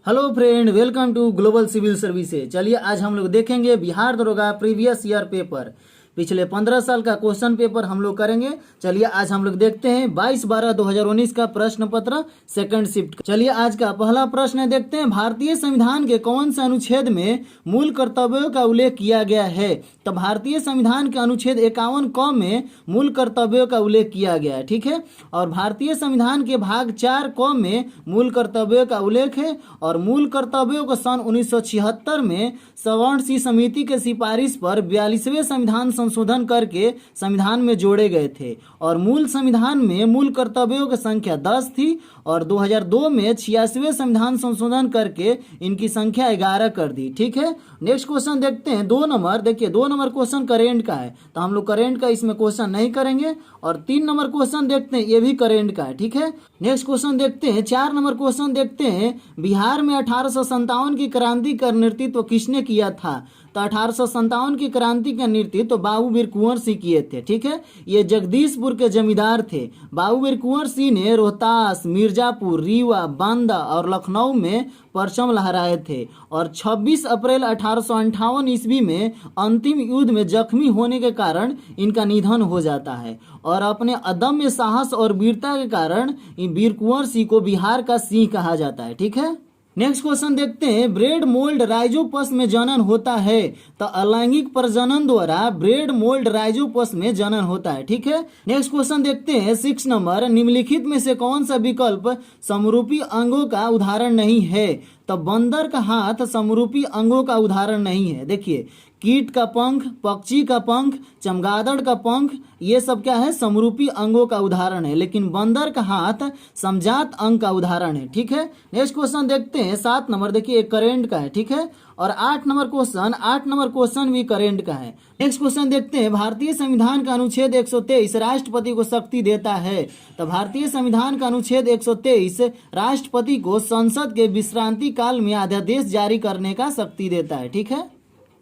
Hello friend, welcome to global civil services. चलिए आज हम लोग देखेंगे बिहार दरोगा प्रीवियस ईयर पेपर, पिछले 15 साल का क्वेश्चन पेपर हम लोग करेंगे। चलिए आज हम लोग देखते हैं 22/12/2019 का प्रश्न पत्र सेकंड शिफ्ट। चलिए आज का पहला प्रश्न देखते हैं, भारतीय संविधान के कौन से अनुच्छेद में मूल कर्तव्यों का उल्लेख किया गया है। तो भारतीय संविधान के अनुच्छेद 51 क में मूल कर्तव्यों का उल्लेख किया गया है, ठीक है। और भारतीय संविधान के भाग 4 क में मूल कर्तव्यों का उल्लेख है। और मूल कर्तव्यों को सन 1976 में सवर्ण सी समिति के सिफारिश पर 42वें संविधान संशोधन करके संविधान में जोड़े गए थे। और मूल संविधान में मूल कर्तव्यों की संख्या 10 थी और 2002 में 86वें संविधान संशोधन करके इनकी संख्या 11 कर दी, ठीक है। नेक्स्ट क्वेश्चन देखते हैं 2 नंबर। देखिए 2 नंबर क्वेश्चन करेंट का है, तो हम लोग करेंट का इसमें क्वेश्चन नहीं करेंगे। और 3 नंबर क्वेश्चन देखते हैं, ये भी करेंट का है, ठीक है। नेक्स्ट क्वेश्चन देखते हैं 4 नंबर क्वेश्चन देखते हैं, बिहार में 1857 की क्रांति का नेतृत्व किसने किया था। तो 1857 की क्रांति का नेतृत्व बाबू वीर कुंवर सिंह किए थे, ठीक है। ये जगदीशपुर के जमींदार थे। बाबू वीर कुंवर सिंह ने रोहतास, मिर्जापुर, रीवा, बांदा और लखनऊ में परचम लहराए थे। और 26 अप्रैल 1858 ईस्वी में अंतिम युद्ध में जख्मी होने के कारण इनका निधन हो जाता है। और अपने अदम्य साहस और वीरता के कारण वीर कुंवर सिंह को बिहार का सिंह कहा जाता है, ठीक है। नेक्स्ट क्वेश्चन देखते हैं, ब्रेड मोल्ड राइजोपस में जनन होता है। तो अलैंगिक प्रजनन द्वारा ब्रेड मोल्ड राइजोपस में जनन होता है, ठीक है। नेक्स्ट क्वेश्चन देखते हैं 6 नंबर, निम्नलिखित में से कौन सा विकल्प समरूपी अंगों का उदाहरण नहीं है। तो बंदर का हाथ समरूपी अंगों का उदाहरण नहीं है। देखिए कीट का पंख, पक्षी का पंख, चमगादड़ का पंख, ये सब क्या है, समरूपी अंगों का उदाहरण है। लेकिन बंदर का हाथ समजात अंग का उदाहरण है, ठीक है। नेक्स्ट क्वेश्चन देखते हैं 7 नंबर। देखिए करेंट का है, ठीक है। और 8 नंबर क्वेश्चन भी करेंट का है। नेक्स्ट क्वेश्चन देखते हैं, भारतीय संविधान का अनुच्छेद 123 राष्ट्रपति को शक्ति देता है। तो भारतीय संविधान का अनुच्छेद 123 राष्ट्रपति को संसद के विश्रांति काल में अध्यादेश जारी करने का शक्ति देता है, ठीक है।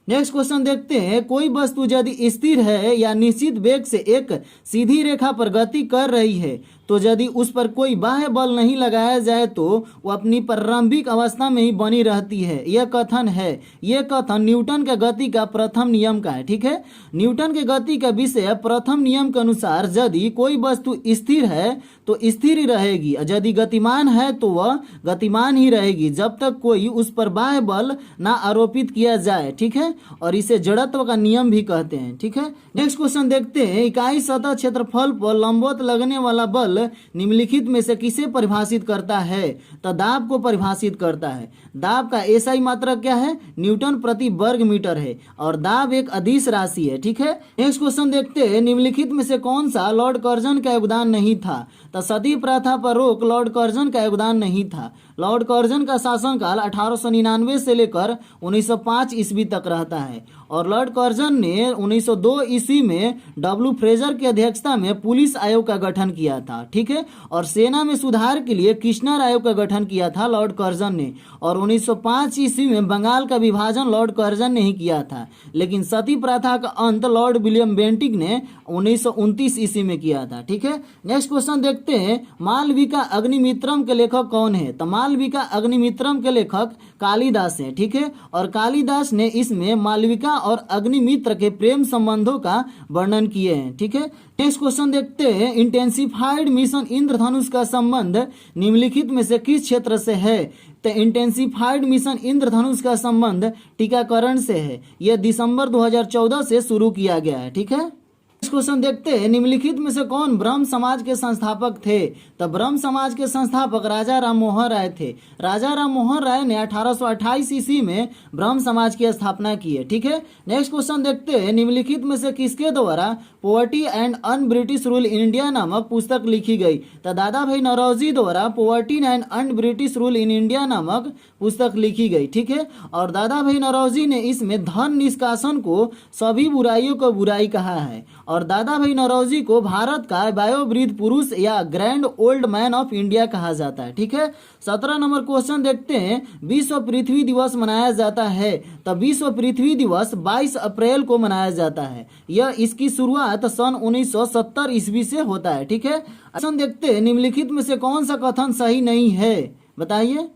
नेक्स्ट क्वेश्चन देखते हैं, कोई वस्तु यदि स्थिर है या निश्चित वेग से एक सीधी रेखा पर गति कर रही है, तो यदि उस पर कोई बाह्य बल नहीं लगाया जाए तो वो अपनी प्रारंभिक अवस्था में ही बनी रहती है। यह कथन न्यूटन के गति का प्रथम नियम का है, ठीक है। न्यूटन के गति का विषय प्रथम नियम के अनुसार यदि कोई वस्तु स्थिर है तो स्थिर ही रहेगी, यदि गतिमान है तो वह गतिमान ही रहेगी जब तक कोई उस पर बाह्य बल ना आरोपित किया जाए, ठीक है। और इसे जड़त्व का नियम भी कहते हैं, ठीक है। नेक्स्ट क्वेश्चन देखते हैं, इकाई सतह क्षेत्रफल पर लंबवत लगने वाला बल निम्नलिखित में से किसे परिभाषित करता है। तो दाब को परिभाषित करता है। दाब का एसआई मात्रक क्या है, न्यूटन प्रति वर्ग मीटर है। और दाब एक अदिश राशि है, ठीक है। नेक्स्ट क्वेश्चन देखते हैं, निम्नलिखित में से कौन सा लॉर्ड कर्जन का योगदान नहीं था। तो सती प्रथा पर रोक लॉर्ड कर्जन का योगदान नहीं था। लॉर्ड कर्जन का शासनकाल 1899 से लेकर 1905 ईस्वी तक रहता है। और लॉर्ड कर्जन ने 1902 ईस्वी में डब्ल्यू फ्रेजर की अध्यक्षता में पुलिस आयोग का गठन किया था, ठीक है। और सेना में सुधार के लिए किशनर आयोग का गठन किया था लॉर्ड कर्जन ने। और 1905 ईस्वी में बंगाल का विभाजन लॉर्ड कर्जन ने ही किया था। लेकिन सती प्रथा का अंत लॉर्ड विलियम बेंटिक ने 1929 ईस्वी में किया था, ठीक है। नेक्स्ट क्वेश्चन देखते हैं, मालविका अग्निमित्रम के लेखक कौन है। तो मालविका अग्निमित्रम के लेखक कालिदास हैं, ठीक है। और कालिदास ने इसमें मालविका और अग्निमित्र के प्रेम संबंधों का वर्णन किए हैं, ठीक है। नेक्स्ट क्वेश्चन देखते हैं, इंटेंसिफाइड मिशन इंद्रधनुष का संबंध निम्नलिखित में से किस क्षेत्र से है। तो इंटेंसिफाइड मिशन इंद्रधनुष का संबंध टीकाकरण से है। यह दिसंबर 2014 से शुरू किया गया है, ठीक है। क्वेश्चन देखते हैं, निम्नलिखित में से कौन ब्रह्म समाज के संस्थापक थे। तो ब्रह्म समाज के संस्थापक राजा राम मोहन राय थे। राजा राम मोहन राय ने 1828 ईस्वी में ब्रह्म समाज की स्थापना की है, ठीक है। नेक्स्ट क्वेश्चन देखते हैं, निम्नलिखित में से किसके द्वारा poverty and un British rule in India नामक पुस्तक लिखी गई। तो दादा भाई नौरोजी द्वारा poverty and un British rule in India नामक पुस्तक लिखी गई, ठीक है। और दादा भाई नौरोजी ने इसमें धन निष्कासन को सभी बुराइयों को बुराई कहा है। और दादा भाई नौरोजी को भारत का वयोवृद्ध पुरुष या grand old man of India कहा जाता है, ठीक है। 17 नंबर क्वेश्चन देखते हैं, विश्व पृथ्वी दिवस मनाया जाता है। तो विश्व पृथ्वी दिवस 22 अप्रैल को मनाया जाता है। यह इसकी शुरुआत सन 1970 ईस्वी से होता है, ठीक है। क्वेश्चन देखते हैं, निम्नलिखित में से कौन सा कथन सही नहीं है, बताइए।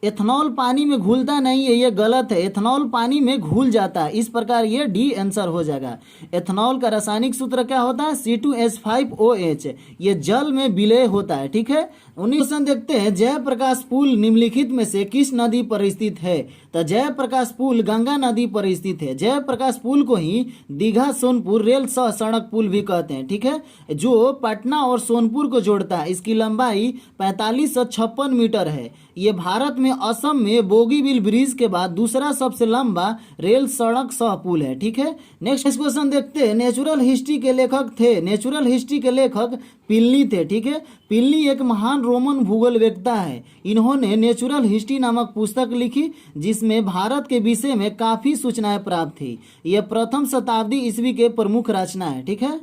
एथनॉल पानी में घुलता नहीं है, ये गलत है। एथनॉल पानी में घुल जाता है। इस प्रकार ये डी आंसर हो जाएगा। एथनॉल का रासायनिक सूत्र क्या होता है? C2H5OH। ये जल में विलय होता है। ठीक है। 19 देखते हैं, जयप्रकाश पुल निम्नलिखित में से किस नदी पर स्थित है? तो जयप्रकाश पुल गंगा नदी पर स्थित है। जयप्रकाश पुल को ही दीघा सोनपुर रेल सह सड़क पुल भी कहते हैं। ठीक है, जो पटना और सोनपुर को जोड़ता है। इसकी लंबाई 4556 मीटर है। ये भारत में असम में बोगीबिल ब्रिज के बाद दूसरा सबसे लंबा रेल सड़क सह पुल है। ठीक है। नेक्स्ट क्वेश्चन देखते हैं, नेचुरल हिस्ट्री के लेखक थे। नेचुरल हिस्ट्री के लेखक प्लिनी थे। ठीक है। प्लिनी एक महान रोमन भूगोलवेत्ता है। इन्होंने नेचुरल हिस्ट्री नामक पुस्तक लिखी, जिसमें भारत के विषय में काफी सूचनाएं प्राप्त थी। यह प्रथम शताब्दी ईस्वी के प्रमुख रचना है। ठीक है।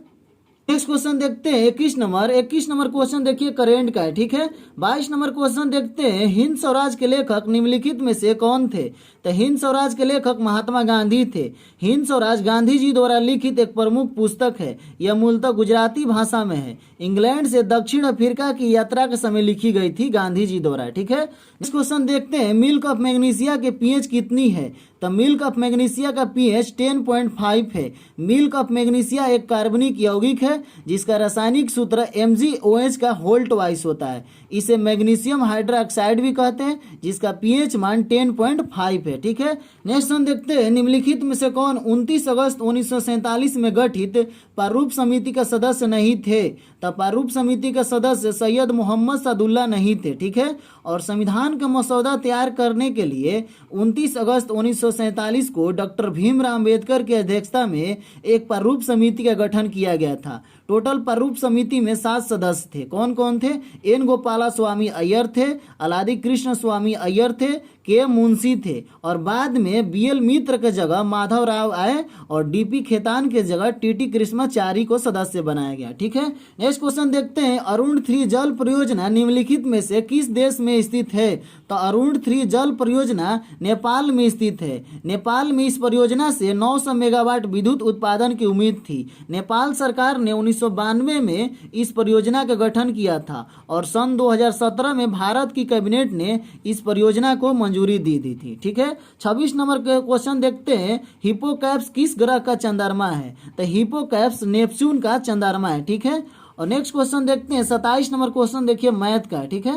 नेक्स्ट क्वेश्चन देखते हैं 21 नंबर क्वेश्चन देखिए करेंट का है। ठीक है। 22 नंबर क्वेश्चन देखते हैं, हिंद स्वराज के लेखक निम्नलिखित में से कौन थे? तो हिंद स्वराज के लेखक महात्मा गांधी थे। हिंद स्वराज गांधी जी द्वारा लिखित एक प्रमुख पुस्तक है। यह मूलतः गुजराती भाषा में है। इंग्लैंड से दक्षिण अफ्रीका की यात्रा के समय लिखी गई थी गांधी जी द्वारा। ठीक है। इस क्वेश्चन देखते हैं, मिल्क ऑफ मैग्नीशिया के पीएच कितनी है? तो मिल्क ऑफ मैग्नीशिया का पीएच 10.5 है। मिल्क ऑफ मैग्नीशिया एक कार्बनिक यौगिक है, जिसका रासायनिक सूत्र MgOH का होल ट्वाइस होता है। इसे मैग्नीशियम हाइड्रोक्साइड भी कहते हैं, जिसका पीएच मान 10.5 है। ठीक है। नेक्स्ट हम देखते हैं, निम्नलिखित में से कौन 29 अगस्त 1947 में गठित प्रारूप समिति का सदस्य नहीं थे? तो प्रारूप समिति का सदस्य सैयद मोहम्मद सादुल्ला नहीं थे। ठीक है। और संविधान का मसौदा तैयार करने के लिए 29 अगस्त 1947 को डॉक्टर भीमराव अंबेडकर की अध्यक्षता में एक प्रारूप समिति का गठन किया गया था। टोटल प्रारूप समिति में 7 सदस्य थे। कौन कौन थे? एन गोपाला स्वामी अय्यर थे, अलादी कृष्ण स्वामी अय्यर थे, के मुंशी थे, और बाद में BL मित्र के जगह माधव राव आए और DP खेतान के जगह TT कृष्णाचारी को सदस्य बनाया गया। ठीक है। नेक्स्ट क्वेश्चन देखते हैं, अरुण 3 जल परियोजना निम्नलिखित में से किस देश में स्थित है? तो अरुण 3 जल परियोजना नेपाल में स्थित है। नेपाल में इस परियोजना से 900 मेगावाट विद्युत उत्पादन की उम्मीद थी। नेपाल सरकार ने 1992 में इस परियोजना का गठन किया था और सन 2017 में भारत की कैबिनेट ने इस परियोजना को मंजूरी दी थी। ठीक है। 26 नंबर के क्वेश्चन देखते हैं, हिपोकैप्स किस ग्रह का चंद्रमा है? तो हिपोकैप्स नेपच्यून का चंद्रमा है। ठीक है। और नेक्स्ट क्वेश्चन देखते हैं 27 नंबर क्वेश्चन देखिए मैथ का। ठीक है।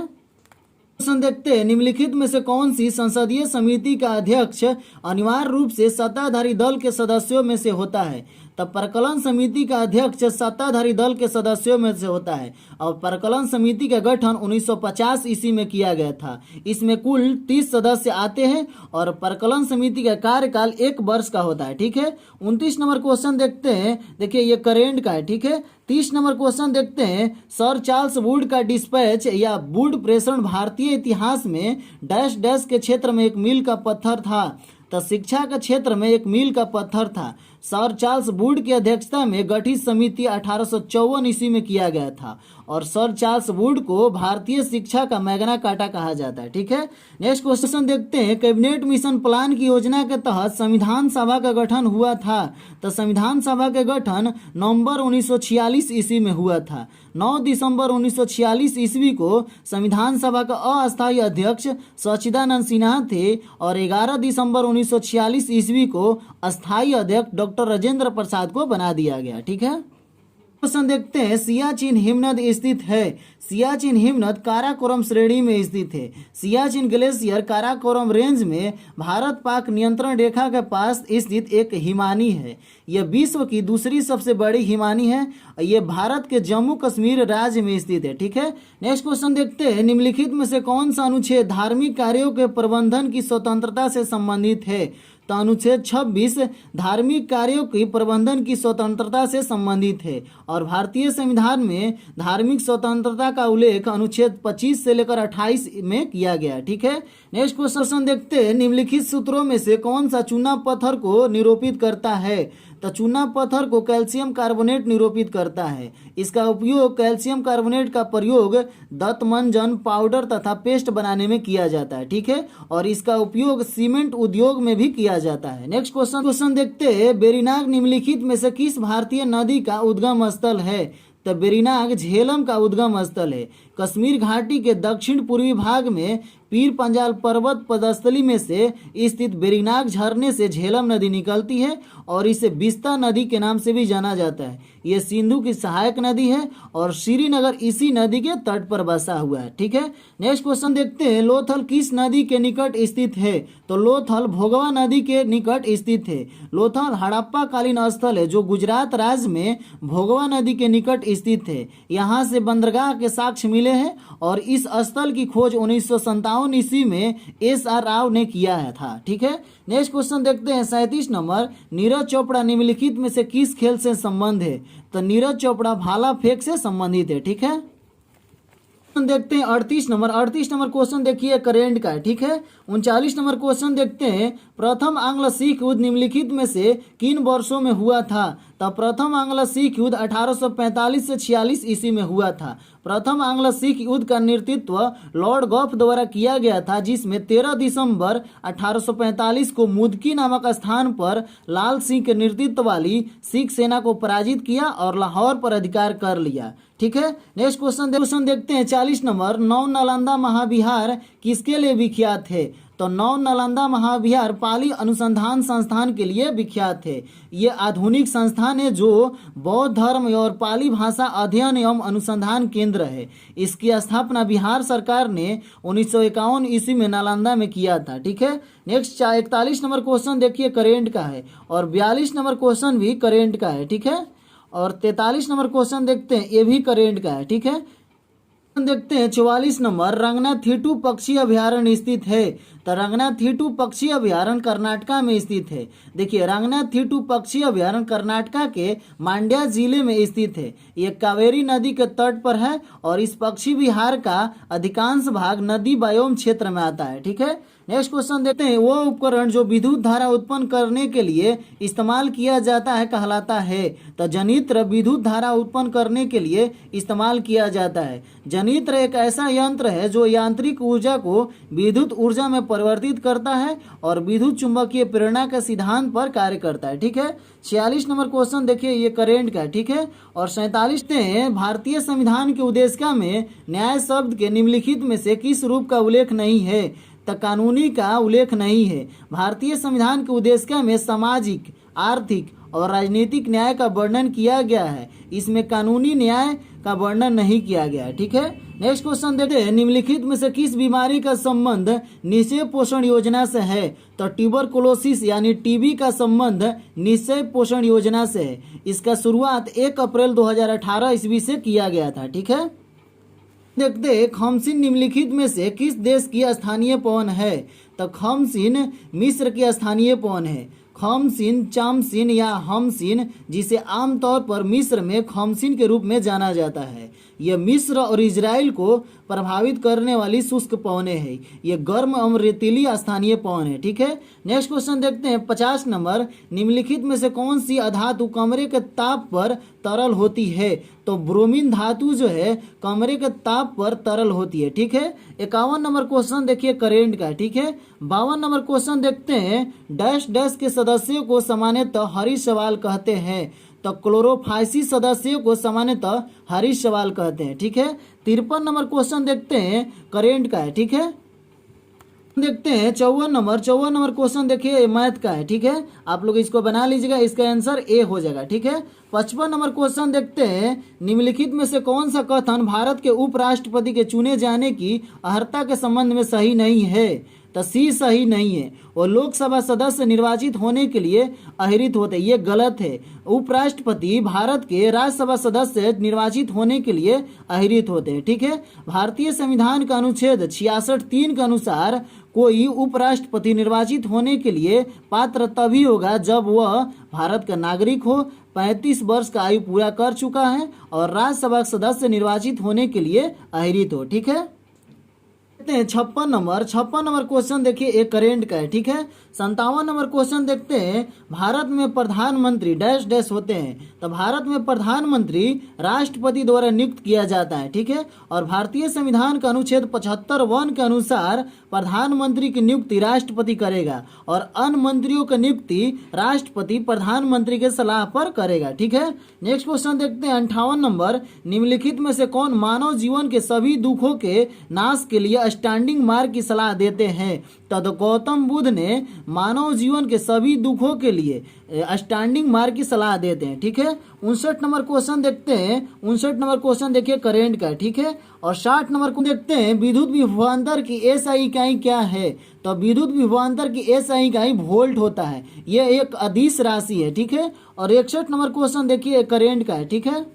क्वेश्चन देखते हैं, निम्नलिखित में से कौन सी संसदीय समिति का अध्यक्ष अनिवार्य रूप से सत्ताधारी दल के सदस्यों में से होता है? तब प्रकलन समिति का अध्यक्ष सत्ताधारी दल के सदस्यों में से होता है। और प्रकलन समिति का गठन 1950 ईस्वी में किया गया था। इसमें कुल 30 सदस्य आते हैं और प्रकलन समिति का कार्यकाल 1 वर्ष का होता है। ठीक है। 29 नंबर क्वेश्चन देखते हैं, देखिए ये करेंट का है। ठीक है। 30 नंबर क्वेश्चन देखते हैं, सर चार्ल्स वुड का डिस्पैच या वुड प्रेषण भारतीय इतिहास में डैश डैश के क्षेत्र में एक मील का पत्थर था। तो शिक्षा के क्षेत्र में एक मील का पत्थर था। सर चार्ल्स वुड की अध्यक्षता में गठित समिति 1854 ईस्वी में किया गया था और सर चार्ल्स वुड को भारतीय शिक्षा का मैग्ना कार्टा कहा जाता है। ठीक है। नेक्स्ट क्वेश्चन देखते हैं, कैबिनेट मिशन प्लान की योजना के तहत संविधान सभा का गठन हुआ था। तो संविधान सभा का गठन नवंबर 1946 ईस्वी में हुआ था। 9 दिसंबर 1946 ईस्वी को संविधान सभा का अस्थायी अध्यक्ष सच्चिदानंद सिन्हा थे और 11 दिसंबर 1946 ईस्वी को अस्थायी अध्यक्ष डॉक्टर राजेंद्र प्रसाद को बना दिया गया। ठीक है। क्वेश्चन देखते हैं, सियाचिन हिमनद स्थित है। सियाचिन हिमनद काराकोरम श्रेणी में स्थित है। सियाचिन ग्लेशियर काराकोरम रेंज में भारत पाक नियंत्रण रेखा के पास स्थित एक हिमानी है। यह विश्व की दूसरी सबसे बड़ी हिमानी है। यह भारत के जम्मू कश्मीर राज्य में स्थित है। ठीक है। नेक्स्ट क्वेश्चन देखते हैं, निम्नलिखित में से कौन सा अनुच्छेद धार्मिक कार्यों के प्रबंधन की स्वतंत्रता से संबंधित है? तो अनुच्छेद 26 धार्मिक कार्यों की प्रबंधन की स्वतंत्रता से संबंधित है और भारतीय संविधान में धार्मिक स्वतंत्रता का उल्लेख अनुच्छेद 25 से लेकर 28 में किया गया। ठीक है। नेक्स्ट क्वेश्चन देखते हैं, निम्नलिखित सूत्रों में से कौन सा चूना पत्थर को निरूपित करता है? तो चूना पत्थर को कैल्शियम कार्बोनेट निरूपित करता है। इसका उपयोग कैल्शियम कार्बोनेट का प्रयोग दंतमंजन पाउडर तथा पेस्ट बनाने में किया जाता है। ठीक है। और इसका उपयोग सीमेंट उद्योग में भी किया जाता है। नेक्स्ट क्वेश्चन देखते हैं, बेरीनाग निम्नलिखित में से किस भारतीय नदी का उद्गम स्थल है? तो बेरीनाग झेलम का उद्गम स्थल है। कश्मीर घाटी के दक्षिण पूर्वी भाग में पीर पंजाल पर्वत पदस्थली में से स्थित बेरीनाग झरने से झेलम नदी निकलती है और इसे बिस्ता नदी के नाम से भी जाना जाता है। ये सिंधु की सहायक नदी है और श्रीनगर इसी नदी के तट पर बसा हुआ है। ठीक है, नेक्स्ट क्वेश्चन देखते हैं, लोथल किस नदी के निकट स्थित है? तो लोथल भोगवा नदी के निकट स्थित है। लोथल हड़प्पा कालीन स्थल है जो गुजरात राज्य में भोगवा नदी के निकट स्थित है। यहाँ से बंदरगाह के साक्ष्य मिले हैं और इस स्थल की खोज 1957 ईस्वी में SR राव ने किया है था। ठीक है, नेक्स्ट क्वेश्चन देखते हैं 37 नंबर, नीरज चोपड़ा निम्नलिखित में से किस खेल से संबंध है? तो नीरज चोपड़ा भाला फेंक से संबंधित है। ठीक है, देखते हैं 38 नंबर क्वेश्चन देखिए करेंट का है। ठीक है, 39 नंबर क्वेश्चन देखते हैं, प्रथम आंग्ल सिख युद्ध निम्नलिखित में से किन वर्षों में हुआ था? तो प्रथम आंग्ल सिख युद्ध 1845 से 46 ईस्वी में हुआ था। प्रथम आंग्ल सिख युद्ध का नेतृत्व लॉर्ड गॉफ द्वारा किया गया था, जिसमें 13 दिसंबर 1845 को मुदकी नामक स्थान पर लाल सिंह के नेतृत्व वाली सिख सेना को पराजित किया और लाहौर पर अधिकार कर लिया। ठीक है, नेक्स्ट क्वेश्चन देखते हैं 40 नंबर, नौ नालंदा महाविहार किसके लिए विख्यात है? तो नौ नालंदा महाविहार पाली अनुसंधान संस्थान के लिए विख्यात है। ये आधुनिक संस्थान है जो बौद्ध धर्म और पाली भाषा अध्ययन एवं अनुसंधान केंद्र है। इसकी स्थापना बिहार सरकार ने 1951 ईस्वी में नालंदा में किया था। ठीक है, नेक्स्ट 41 नंबर क्वेश्चन देखिए करेंट का है और 42 नंबर क्वेश्चन भी करेंट का है। ठीक है, और 43 नंबर क्वेश्चन देखते हैं, ये भी करेंट का है। ठीक है, देखते हैं 44 नंबर, रंगनाथीटू पक्षी अभ्यारण्य स्थित है? तो रंगनाथीटू पक्षी अभ्यारण्य कर्नाटका में स्थित है। देखिए, रंगनाथीटू पक्षी अभ्यारण्य कर्नाटका के मांड्या जिले में स्थित है। ये कावेरी नदी के तट पर है और इस पक्षी विहार का अधिकांश भाग नदी बायोम क्षेत्र में आता है। ठीक है, नेक्स्ट क्वेश्चन देखते हैं, वो उपकरण जो विद्युत धारा उत्पन्न करने के लिए इस्तेमाल किया जाता है कहलाता है? तो जनित्र विद्युत धारा उत्पन्न करने के लिए इस्तेमाल किया जाता है। जनित्र एक ऐसा यंत्र है जो यांत्रिक ऊर्जा को विद्युत ऊर्जा में परिवर्तित करता है और विद्युत चुंबकीय प्रेरणा के सिद्धांत पर कार्य करता है। ठीक है, 46 नंबर क्वेश्चन देखिए, ये करेंट का है। ठीक है, और 47 हैं, भारतीय संविधान के उद्देशिका में न्याय शब्द के निम्नलिखित में से किस रूप का उल्लेख नहीं है? तो कानूनी का उल्लेख नहीं है। भारतीय संविधान के उद्देशिका में सामाजिक, आर्थिक और राजनीतिक न्याय का वर्णन किया गया है, इसमें कानूनी न्याय का वर्णन नहीं किया गया है। ठीक है, नेक्स्ट क्वेश्चन देखते हैं, निम्नलिखित में से किस बीमारी का संबंध निश्चय पोषण योजना से है? तो ट्यूबरकुलोसिस यानी टीबी का संबंध निश्चय पोषण योजना से है। इसका शुरुआत 1 अप्रैल 2018 ईस्वी से किया गया था। ठीक है, देखते हैं, खमसिन निम्नलिखित में से किस देश की स्थानीय पवन है? तो खमसिन मिस्र की स्थानीय पवन है। खमसिन, चामसिन या हमसिन, जिसे आमतौर पर मिस्र में खमसिन के रूप में जाना जाता है, यह मिस्र और इजराइल को प्रभावित करने वाली शुष्क पवनें हैं। ये गर्म एवं रेतीली स्थानीय पवन है। ठीक है, नेक्स्ट क्वेश्चन देखते हैं 50 नंबर, निम्नलिखित में से कौन सी अधातु कमरे के ताप पर तरल होती है? तो ब्रोमीन धातु जो है कमरे के ताप पर तरल होती है। ठीक है, 51 नंबर क्वेश्चन देखिए करेंट का। ठीक है, 52 नंबर क्वेश्चन देखते हैं, डैश डैश के सदस्यों को सामान्यतः हरीश सवाल कहते हैं? तो क्लोरोफाइसिस सदस्यों को सामान्यतः हरीश सवाल कहते हैं। ठीक है, 53 नंबर क्वेश्चन देखते हैं करेंट का है। ठीक है, देखते हैं 54 नंबर क्वेश्चन देखिए मैथ का है। ठीक है, आप लोग इसको बना लीजिएगा, इसका आंसर ए हो जाएगा। ठीक है, 55 नंबर क्वेश्चन देखते हैं, निम्नलिखित में से कौन सा कथन भारत के उपराष्ट्रपति के चुने जाने की अर्हता के संबंध में सही नहीं है? तो सी सही नहीं है। वो लोकसभा सदस्य निर्वाचित होने के लिए अहरित होते हैं, ये गलत है। उपराष्ट्रपति भारत के राज्यसभा सदस्य निर्वाचित होने के लिए अहरित होते हैं। ठीक है, भारतीय संविधान का अनुच्छेद 66(3) के अनुसार कोई उपराष्ट्रपति निर्वाचित होने के लिए पात्र तभी होगा जब वह भारत का नागरिक हो, 35 वर्ष का आयु पूरा कर चुका है और राज्यसभा सदस्य निर्वाचित होने के लिए अहरित हो। ठीक है, 56 नंबर क्वेश्चन देखिए एक करेंट का है। ठीक है, 57 नंबर क्वेश्चन देखते हैं, भारत में प्रधानमंत्री डैश डैश होते हैं? तो भारत में प्रधानमंत्री राष्ट्रपति द्वारा नियुक्त किया जाता है। ठीक है, और भारतीय संविधान का अनुच्छेद 75(1) के अनुसार प्रधानमंत्री की नियुक्ति राष्ट्रपति करेगा और अन्य मंत्रियों की नियुक्ति राष्ट्रपति प्रधानमंत्री के सलाह पर करेगा। ठीक है, नेक्स्ट क्वेश्चन देखते हैं 58 नंबर, निम्नलिखित में से कौन मानव जीवन के सभी दुखों के नाश के लिए स्टैंडिंग मार्ग की सलाह देते हैं। तो गौतम बुद्ध ने मानव जीवन के सभी दुखों के लिए स्टैंडिंग मार्ग की सलाह देते हैं। ठीक है, 59 नंबर क्वेश्चन देखते हैं। 59 नंबर क्वेश्चन देखिए करंट का। ठीक है, और 60 नंबर को देखते हैं विद्युत विभवांतर की एसआई इकाई क्या है। तो विद्युत विभवांतर की एसआई इकाई वोल्ट होता है, यह एक अदिश राशि है। ठीक है, और 61 नंबर क्वेश्चन देखिए करंट का है। ठीक है,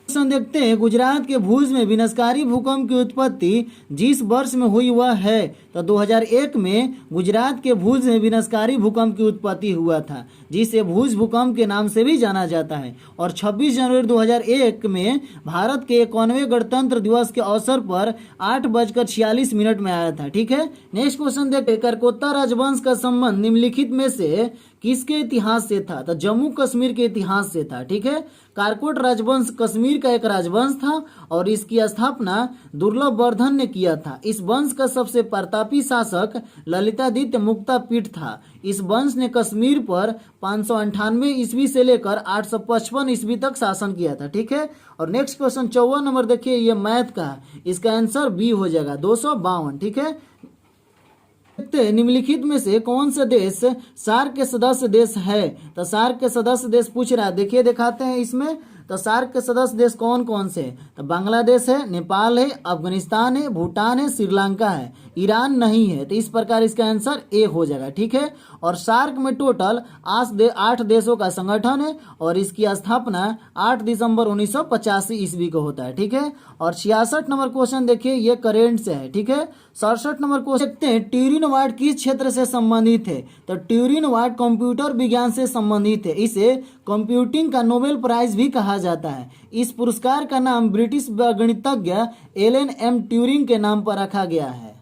क्वेश्चन देखते हैं गुजरात के भुज में विनाशकारी भूकंप की उत्पत्ति जिस वर्ष में हुई वह है। तो 2001 में गुजरात के भुज में विनाशकारी भूकंप की उत्पत्ति हुआ था, जिसे भुज भूकंप के नाम से भी जाना जाता है। और 26 जनवरी 2001 में भारत के 91वें गणतंत्र दिवस के अवसर पर 8:46 में आया था। ठीक है, नेक्स्ट क्वेश्चन देखते हैं करकोत्ता राजवंश का संबंध निम्नलिखित में से किसके इतिहास से था। तो जम्मू कश्मीर के इतिहास से था। ठीक है, कारकोट राजवंश कश्मीर का एक राजवंश था और इसकी स्थापना दुर्लभ वर्धन ने किया था। इस वंश का सबसे प्रतापी शासक ललितादित्य मुक्तापीठ था। इस वंश ने कश्मीर पर 598 ईस्वी से लेकर 855 ईस्वी तक शासन किया था। ठीक है, और नेक्स्ट क्वेश्चन 54 नंबर देखिए, ये मैथ का, इसका आंसर बी हो जाएगा 252। ठीक है, निम्नलिखित में से कौन सा देश सार्क के सदस्य देश है। तो सार्क के सदस्य देश पूछ रहा है, देखिए दिखाते हैं इसमें। तो सार्क के सदस्य देश कौन कौन से। तो बांग्लादेश है, नेपाल है, अफगानिस्तान है, भूटान है, श्रीलंका है, ईरान नहीं है। तो इस प्रकार इसका आंसर ए हो जाएगा। ठीक है, और सार्क में टोटल 8 देशों का संगठन है और इसकी स्थापना 8 दिसंबर 1985 ईस्वी को होता है। ठीक है, और 66 नंबर क्वेश्चन देखिए, ये करेंट से है। ठीक है, 67 नंबर क्वेश्चन देखते हैं ट्यूरिन वार्ड किस क्षेत्र से संबंधित है। तो ट्यूरिन वार्ड कंप्यूटर विज्ञान से संबंधित है। इसे कंप्यूटिंग का नोबेल प्राइज भी कहा जाता है। इस पुरस्कार का नाम ब्रिटिश गणितज्ञ एलन एम ट्यूरिंग के नाम पर रखा गया है।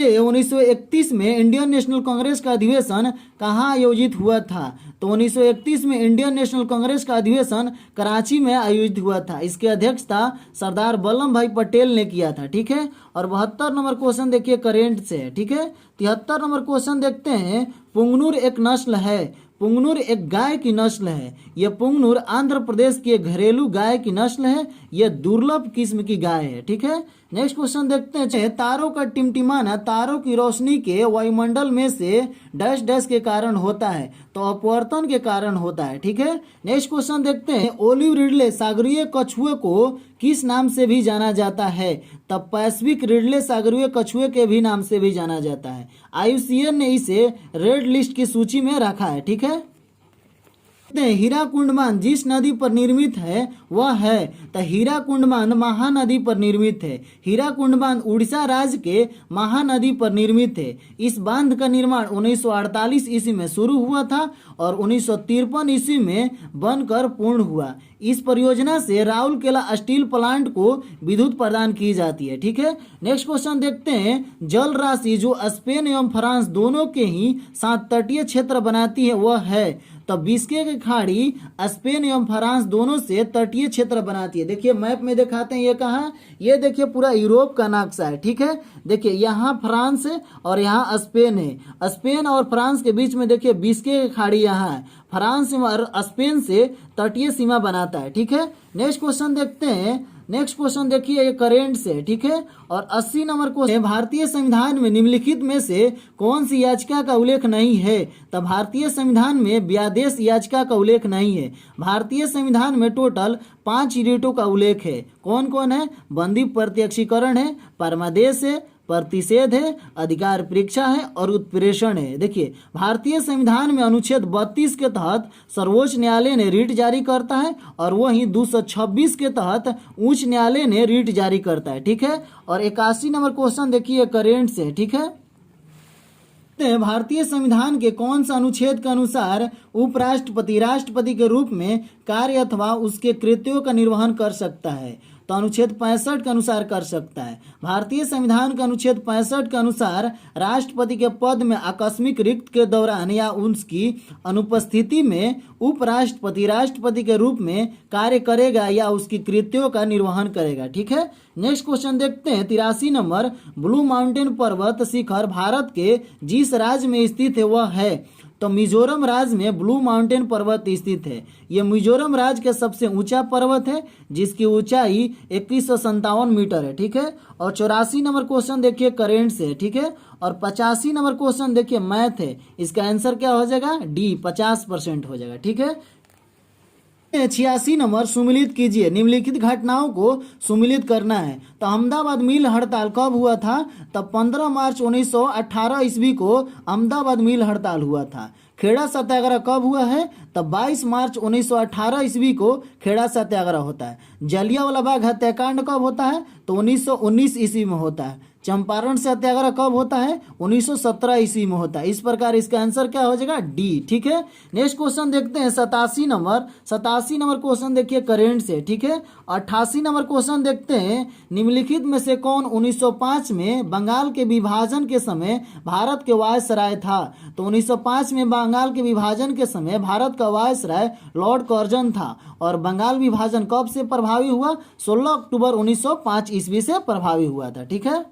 1931 में इंडियन नेशनल कांग्रेस का अधिवेशन कहाँ आयोजित हुआ था। तो 1931 में इंडियन नेशनल कांग्रेस का अधिवेशन कराची में आयोजित हुआ था। इसकी अध्यक्षता सरदार वल्लभ भाई पटेल ने किया था। ठीक है, और 72 नंबर क्वेश्चन देखिए करेंट से है। ठीक है, 73 नंबर क्वेश्चन देखते हैं पुंगनूर एक नस्ल है। पुंगनूर एक गाय की नस्ल है। यह पुंगनूर आंध्र प्रदेश की एक घरेलू गाय की नस्ल है। यह दुर्लभ किस्म की गाय है। ठीक है, नेक्स्ट क्वेश्चन देखते हैं तारों का टिमटिमाना तारों की रोशनी के वायुमंडल में से डैश डैश के कारण होता है। तो अपवर्तन के कारण होता है। ठीक है, नेक्स्ट क्वेश्चन देखते हैं ओलिव रिडले सागरीय कछुए को किस नाम से भी जाना जाता है। तब पैसिफिक रिडले सागरीय कछुए के भी नाम से भी जाना जाता है। IUCN ने इसे रेड लिस्ट की सूची में रखा है। ठीक है, हीराकुंड बांध जिस नदी पर निर्मित है वह है। तो हीराकुंड बांध महानदी पर निर्मित है। हीराकुंड बांध उड़ीसा राज्य के महानदी पर निर्मित है। इस बांध का निर्माण 1948 ईस्वी में शुरू हुआ था और 1953 ईस्वी में बनकर पूर्ण हुआ। इस परियोजना से राउरकेला स्टील प्लांट को विद्युत प्रदान की जाती है। ठीक है, नेक्स्ट क्वेश्चन देखते हैं जल राशि जो स्पेन एवं फ्रांस दोनों के ही साथ तटीय क्षेत्र बनाती है वह है। तो बिस्के की खाड़ी स्पेन एवं फ्रांस दोनों से तटीय क्षेत्र बनाती है। देखिए मैप में दिखाते हैं, ये कहाँ, ये देखिए पूरा यूरोप का नक्शा है। ठीक है, देखिए यहाँ फ्रांस है और यहाँ स्पेन है। स्पेन और फ्रांस के बीच में देखिए बिस्के की खाड़ी यहाँ है। फ्रांस और स्पेन से तटीय सीमा बनाता है। ठीक है, नेक्स्ट क्वेश्चन देखते हैं। नेक्स्ट क्वेश्चन देखिए ये करेंट से। ठीक है, और 80 नंबर क्वेश्चन भारतीय संविधान में निम्नलिखित में से कौन सी याचिका का उल्लेख नहीं है। तो भारतीय संविधान में व्यादेश याचिका का उल्लेख नहीं है। भारतीय संविधान में टोटल 5 रीटों का उल्लेख है। कौन कौन है, बंदी प्रत्यक्षीकरण है, परमादेश है, प्रतिषेध है, अधिकार परीक्षा है और उत्प्रेषण है। देखिए भारतीय संविधान में अनुच्छेद 32 के तहत सर्वोच्च न्यायालय ने रिट जारी करता है और वहीं 226 के तहत उच्च न्यायालय ने रिट जारी करता है। ठीक है, और 81 नंबर क्वेश्चन देखिए करेंट से। ठीक है, भारतीय संविधान के कौन सा अनुच्छेद के अनुसार उपराष्ट्रपति राष्ट्रपति के रूप में कार्य अथवा उसके कृत्यों का निर्वहन कर सकता है। तो अनुच्छेद 65 के अनुसार कर सकता है। भारतीय संविधान के अनुच्छेद 65 के अनुसार राष्ट्रपति के पद में आकस्मिक रिक्त के दौरान या उसकी अनुपस्थिति में उपराष्ट्रपति राष्ट्रपति के रूप में कार्य करेगा या उसकी कृत्यों का निर्वहन करेगा। ठीक है, नेक्स्ट क्वेश्चन देखते हैं 83 नंबर ब्लू माउंटेन पर्वत शिखर भारत के जिस राज्य में स्थित है वह है। तो मिजोरम राज्य में ब्लू माउंटेन पर्वत स्थित है। यह मिजोरम राज्य का सबसे ऊंचा पर्वत है जिसकी ऊंचाई 2157 मीटर है। ठीक है। और 84 नंबर क्वेश्चन देखिए करेंट से। ठीक है। और 85 नंबर क्वेश्चन देखिए मैथ है। इसका आंसर क्या हो जाएगा? डी, 50% हो जाएगा। ठीक है। 86 नंबर सुमिलित कीजिए। निम्नलिखित घटनाओं को सुमिलित करना है। तो अहमदाबाद मिल हड़ताल कब हुआ था? तब 15 मार्च 1918 ईस्वी को अहमदाबाद मिल हड़ताल हुआ था। खेड़ा सत्याग्रह कब हुआ है? तब 22 मार्च 1918 ईस्वी को खेड़ा सत्याग्रह होता है। जलियांवाला बाग हत्याकांड कब होता है? तो 1919 ईस्वी में होता है। चंपारण सत्याग्रह कब होता है? 1917 ईस्वी में होता है। इस प्रकार इसका आंसर क्या हो जाएगा? डी। ठीक है। नेक्स्ट क्वेश्चन देखते हैं 87 नंबर क्वेश्चन देखिए करेंट से। ठीक है। 88 नंबर क्वेश्चन देखते हैं निम्नलिखित में से कौन 1905 में बंगाल के विभाजन के समय भारत के वायसराय था? तो 1905 में बंगाल के विभाजन के समय भारत का वायसराय लॉर्ड कर्जन था। और बंगाल विभाजन कब से प्रभावी हुआ? 16 अक्टूबर 1905 ईस्वी से प्रभावी हुआ था। ठीक है।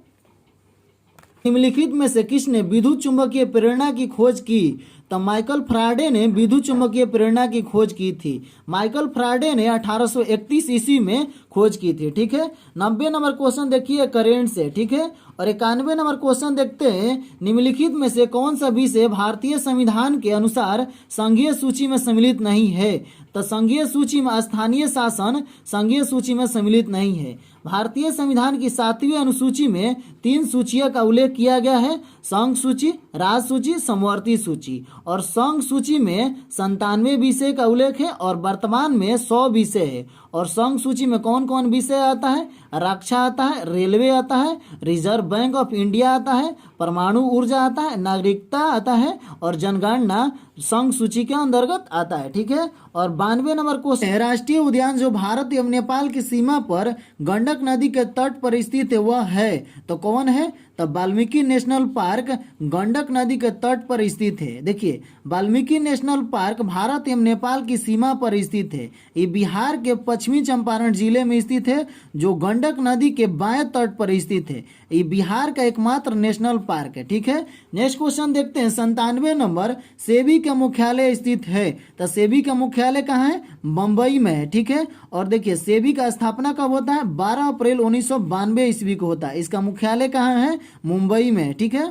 निम्नलिखित में से किसने विद्युत चुंबकीय प्रेरणा की खोज की? तो माइकल फ्राडे ने विद्युत चुंबकीय प्रेरणा की खोज की थी। माइकल फ्राडे ने 1831 ईस्वी में खोज की थी। ठीक है। 90 नंबर क्वेश्चन देखिए करेंट से। ठीक है। और 91 नंबर क्वेश्चन देखते हैं निम्नलिखित में से कौन सा विषय भारतीय संविधान के अनुसार संघीय सूची में सम्मिलित नहीं है? तो संघीय सूची में स्थानीय शासन संघीय सूची में सम्मिलित नहीं है। भारतीय संविधान की 7वीं अनुसूची में 3 सूचियों का उल्लेख किया गया है। संघ सूची, राज सूची, समवर्ती सूची। और संघ सूची में 97 विषय का उल्लेख है और वर्तमान में 100 विषय है। और संघ सूची में कौन कौन विषय आता है? रक्षा आता है, रेलवे आता है, रिजर्व बैंक ऑफ इंडिया आता है, परमाणु ऊर्जा आता है, नागरिकता आता है और जनगणना संघ सूची के अंतर्गत आता है। ठीक है। और 92 नंबर क्वेश्चन, राष्ट्रीय उद्यान जो भारत एवं नेपाल की सीमा पर गंडक नदी के तट पर स्थित है वह है? तो कौन है? तो वाल्मीकि नेशनल पार्क गंडक नदी के तट पर स्थित है। देखिए वाल्मीकि नेशनल पार्क भारत एवं नेपाल की सीमा पर स्थित है। ये बिहार के पश्चिमी चंपारण जिले में स्थित है जो गंडक नदी के बाएं तट पर स्थित है। ये बिहार का एकमात्र नेशनल पार्क है। ठीक है। नेक्स्ट क्वेश्चन देखते हैं 97 नंबर, सेबी का मुख्यालय स्थित है। तो सेबी का मुख्यालय कहाँ है? मुंबई में है। ठीक है। और देखिए सेबी का स्थापना कब होता है? 12 अप्रैल 1992 ईस्वी को होता है। इसका मुख्यालय कहाँ है? मुंबई में। ठीक है।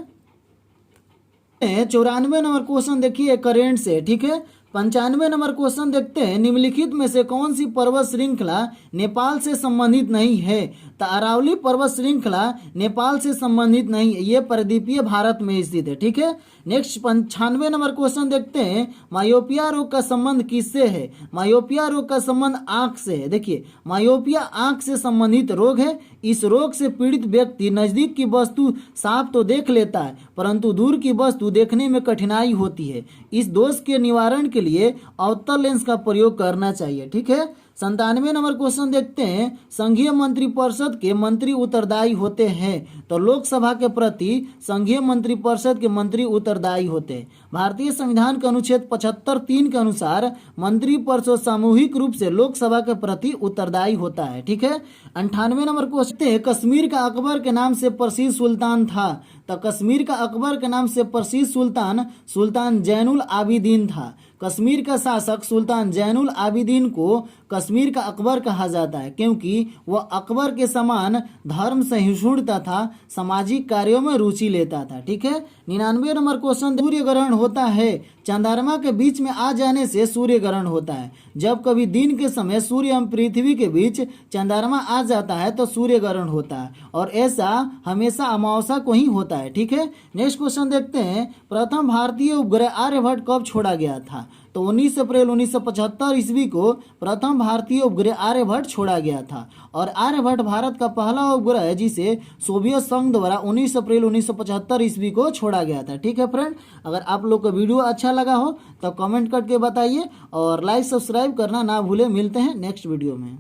94 नंबर क्वेश्चन देखिए करेंट से। ठीक है। 95 नंबर क्वेश्चन देखते हैं निम्नलिखित में से कौन सी पर्वत श्रृंखला नेपाल से संबंधित नहीं है? तो अरावली पर्वत श्रृंखला नेपाल से संबंधित नहीं है। ये परिद्वीपीय भारत में स्थित है। ठीक है। नेक्स्ट 95 नंबर क्वेश्चन देखते हैं मायोपिया रोग का संबंध किससे है? मायोपिया रोग का संबंध आंख से है। देखिए मायोपिया आंख से संबंधित रोग है। इस रोग से पीड़ित व्यक्ति नजदीक की वस्तु साफ तो देख लेता है परंतु दूर की वस्तु देखने में कठिनाई होती है। इस दोष के निवारण के लिए अवतल लेंस का प्रयोग करना चाहिए। ठीक है। 97 नंबर क्वेश्चन देखते हैं संघीय मंत्रिपरिषद के मंत्री उत्तरदायी होते हैं। तो लोकसभा के प्रति संघीय मंत्रिपरिषद के मंत्री उत्तरदायी होते हैं। भारतीय संविधान के अनुच्छेद 75(3) के अनुसार मंत्रिपरिषद सामूहिक रूप से लोकसभा के प्रति उत्तरदायी होता है। ठीक है। 98 नंबर क्वेश्चन, कश्मीर का अकबर के नाम से प्रसिद्ध सुल्तान था। तो कश्मीर का अकबर के नाम से प्रसिद्ध सुल्तान जैनुल आबिदीन था। कश्मीर का शासक सुल्तान जैनुल आबिदीन को कश्मीर का अकबर कहा जाता है क्योंकि वह अकबर के समान धर्म सहिष्णुता था, सामाजिक कार्यों में रुचि लेता था। ठीक है। 99 नंबर क्वेश्चन, सूर्य ग्रहण होता है। चंद्रमा के बीच में आ जाने से सूर्य ग्रहण होता है। जब कभी दिन के समय सूर्य एवं पृथ्वी के बीच चंद्रमा आ जाता है तो सूर्य ग्रहण होता है और ऐसा हमेशा अमावस्या को ही होता है। ठीक है। नेक्स्ट क्वेश्चन देखते हैं प्रथम भारतीय उपग्रह आर्यभट्ट कब छोड़ा गया था? तो 19 अप्रैल 1975 ईस्वी को प्रथम भारतीय उपग्रह आर्यभट्ट छोड़ा गया था। और आर्यभट्ट भारत का पहला उपग्रह है जिसे सोवियत संघ द्वारा 19 अप्रैल 1975 ईस्वी को छोड़ा गया था। ठीक है फ्रेंड, अगर आप लोग को वीडियो अच्छा लगा हो तो कमेंट करके बताइए और लाइक सब्सक्राइब करना ना भूले। मिलते हैं नेक्स्ट वीडियो में।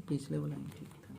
पिछले वाला